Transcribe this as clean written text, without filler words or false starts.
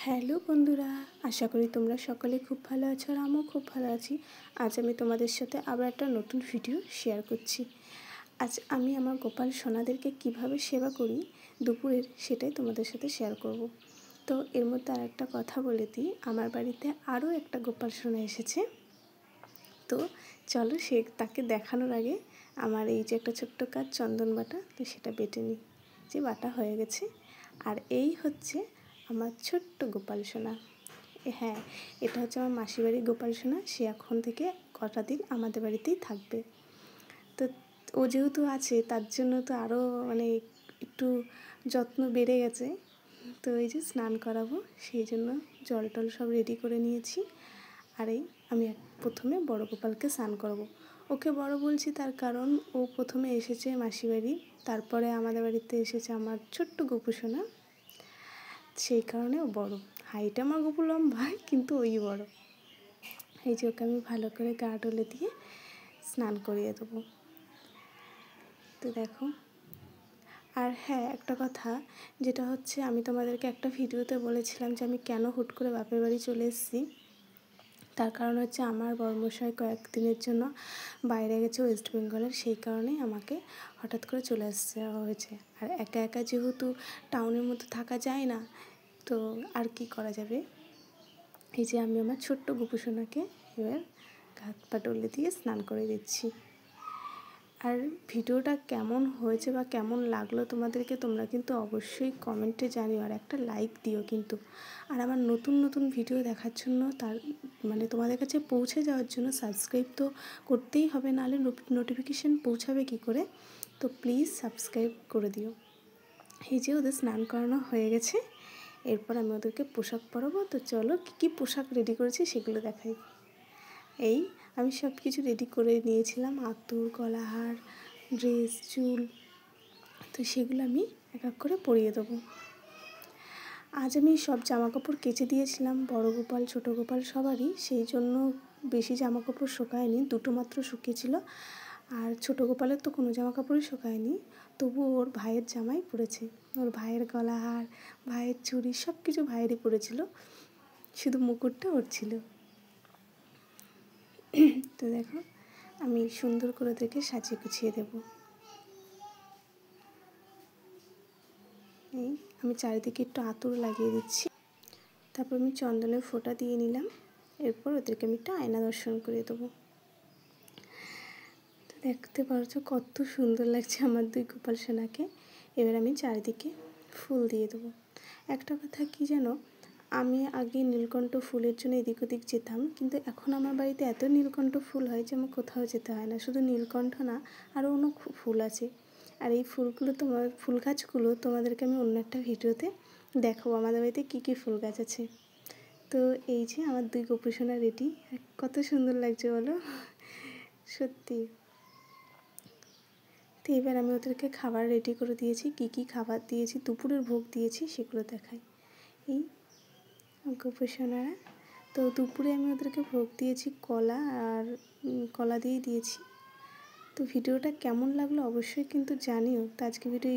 Hello বন্ধুরা, আশা করি তোমরা সকলে খুব ভালো আছো আর আমিও খুব ভালো আছি। আজ আমি তোমাদের সাথে আবার একটা নতুন ভিডিও শেয়ার করছি। আজ আমি আমার গোপাল সোনাদেরকে কিভাবে সেবা করি দুপুরের, সেটাই তোমাদের সাথে শেয়ার করব। তো এর মধ্যে আর একটা কথা বলে দিই, আমার বাড়িতে আরও একটা গোপাল সোনা এসেছে। তো চলো তাকে দেখানোর আগে আমার এই যে একটা ছোট্ট কাজ চন্দন বাটা, তো সেটা বেটে নিই। যে বাটা হয়ে গেছে। আর এই হচ্ছে আমার ছোট্ট গোপাল সোনা। হ্যাঁ, এটা হচ্ছে আমার মাসির বাড়ির গোপাল সোনা। সে এখন থেকে কটা দিন আমাদের বাড়িতেই থাকবে। তো ও যেহেতু আছে তার জন্য তো আরও একটু যত্ন বেড়ে গেছে। তো এই যে স্নান করাবো, সেই জন্য জল টল সব রেডি করে নিয়েছি। আর এই আমি প্রথমে বড় গোপালকে স্নান করব। ওকে বড় বলছি তার কারণ ও প্রথমে এসেছে মাসির বাড়ি, তারপরে আমাদের বাড়িতে এসেছে আমার ছোট্ট গোপু সোনা, সেই কারণে ও বড়। হাইটে আমার গোপু লম্বা, কিন্তু ওই বড়। এই যে ওকে আমি ভালো করে গা ডলে দিয়ে স্নান করিয়ে দেবো। তো দেখো, আর হ্যাঁ একটা কথা, যেটা হচ্ছে আমি তোমাদেরকে একটা ভিডিওতে বলেছিলাম যে আমি কেন হুট করে বাপের বাড়ি চলে এসেছি। তার কারণ হচ্ছে আমার বড়মশাই কয়েকদিনের জন্য বাইরে গেছে ওয়েস্ট বেঙ্গলের, সেই কারণেই আমাকে হঠাৎ করে চলে আসতে হয়েছে। আর একা একা যেহেতু টাউনের মধ্যে থাকা যায় না, তো আর কি করা যাবে। এই যে আমি আমার ছোট্ট গোপু সোনাকে এবার হাত পা ডলে দিয়ে স্নান করে দিচ্ছি। আর ভিডিওটা কেমন হয়েছে বা কেমন লাগলো তোমাদেরকে, তোমরা কিন্তু অবশ্যই কমেন্টে জানিও আর একটা লাইক দিও কিন্তু। আর আমার নতুন নতুন ভিডিও দেখার জন্য তোমাদের কাছে পৌঁছে যাওয়ার জন্য সাবস্ক্রাইব তো করতেই হবে, নাহলে নোটিফিকেশান পৌঁছাবে কী করে। তো প্লিজ সাবস্ক্রাইব করে দিও। এই যে ওদের স্নান করানো হয়ে গেছে, এরপর আমি ওদেরকে পোশাক পরাবো। তো চলো কী কী পোশাক রেডি করেছি সেগুলো দেখাই। এই আমি সব কিছু রেডি করে নিয়েছিলাম, আঁতুর, গলাহার, ড্রেস, চুল। তো সেগুলো আমি এক এক করে পরিয়ে দেবো। আজ আমি সব জামাকাপড় কেচে দিয়েছিলাম, বড় গোপাল ছোটো গোপাল সবারই, সেই জন্য বেশি জামাকাপড় শুকায়নি, দুটো মাত্র শুকিয়েছিল। আর ছোটো গোপালের তো কোনো জামাকাপড়ই শুকায়নি, তবু ওর ভাইয়ের জামাই পরেছে। ওর ভাইয়ের গলাহার, ভাইয়ের চুড়ি সব কিছু ভাইয়েরই পরেছিল, শুধু মুকুটটা ওর ছিল। তো দেখো, আমি সুন্দর করে ওদেরকে সাজিয়ে গুছিয়ে দেব। এই আমি চারিদিকে একটু আঁতুর লাগিয়ে দিচ্ছি, তারপর আমি চন্দনের ফোঁটা দিয়ে নিলাম। এরপর ওদেরকে আমি একটা আয়না দর্শন করে দেবো। তো দেখতে পারছো কত সুন্দর লাগছে আমার দুই গোপাল সোনাকে। এবার আমি চারিদিকে ফুল দিয়ে দেবো। একটা কথা কি জানো, আমি আগে নীলকণ্ঠ ফুলের জন্য এদিক ওদিক যেতাম, কিন্তু এখন আমার বাড়িতে এত নীলকণ্ঠ ফুল হয় যে আমার কোথাও যেতে হয় না। শুধু নীলকণ্ঠ না, আরও অন্য ফুল আছে। আর এই ফুলগুলো ফুল গাছগুলো তোমাদেরকে আমি অন্য একটা ভিডিওতে দেখাবো আমাদের বাড়িতে কী কী ফুল গাছ আছে। তো এই যে আমার দুই গোপু সোনা রেডি, কত সুন্দর লাগছে বলো, সত্যি। তো এবার আমি ওদেরকে খাবার রেডি করে দিয়েছি, কী কী খাবার দিয়েছি, দুপুরের ভোগ দিয়েছি সেগুলো দেখাই। এই গোপু সোনারা, তো দুপুরে আমি ওদেরকে ভোগ দিয়েছি কলা, আর কলা দিয়েই দিয়েছি। তো ভিডিওটা কেমন লাগলো অবশ্যই কিন্তু জানিও। তো আজকে ভিডিও